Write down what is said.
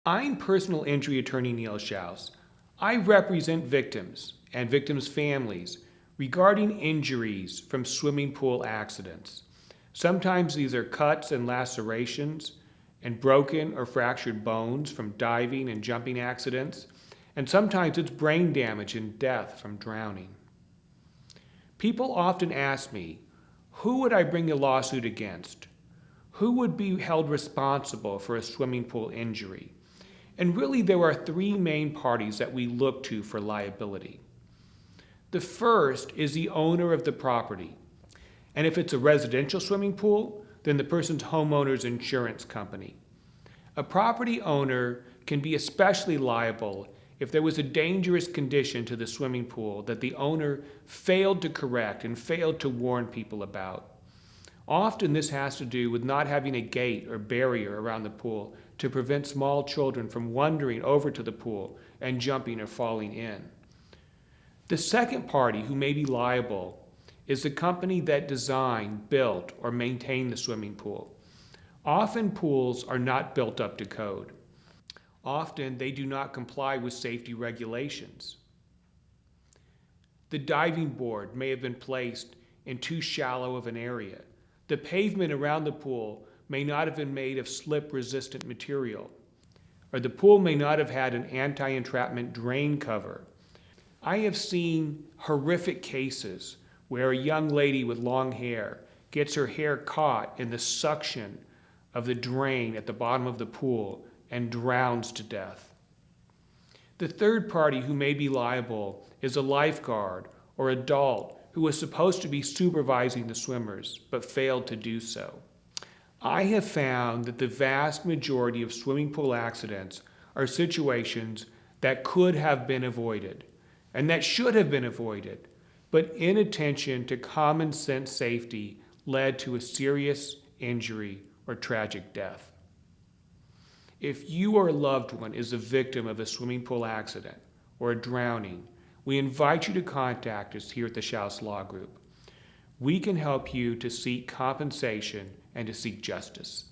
I'm personal injury attorney Neil Shouse. I represent victims and victims' families regarding injuries from swimming pool accidents. Sometimes these are cuts and lacerations and broken or fractured bones from diving and jumping accidents, and sometimes it's brain damage and death from drowning. People often ask me, who would I bring a lawsuit against? Who would be held responsible for a swimming pool injury? And really, there are three main parties that we look to for liability. The first is the owner of the property. And if it's a residential swimming pool, then the person's homeowner's insurance company. A property owner can be especially liable if there was a dangerous condition to the swimming pool that the owner failed to correct and failed to warn people about. Often this has to do with not having a gate or barrier around the pool to prevent small children from wandering over to the pool and jumping or falling in. The second party who may be liable is the company that designed, built, or maintained the swimming pool. Often pools are not built up to code. Often they do not comply with safety regulations. The diving board may have been placed in too shallow of an area. The pavement around the pool may not have been made of slip-resistant material, or the pool may not have had an anti-entrapment drain cover. I have seen horrific cases where a young lady with long hair gets her hair caught in the suction of the drain at the bottom of the pool and drowns to death. The third party who may be liable is a lifeguard or adult who was supposed to be supervising the swimmers but failed to do so. I have found that the vast majority of swimming pool accidents are situations that could have been avoided and that should have been avoided, but inattention to common sense safety led to a serious injury or tragic death. If you or a loved one is a victim of a swimming pool accident or a drowning, we invite you to contact us here at the Shouse Law Group. We can help you to seek compensation and to seek justice.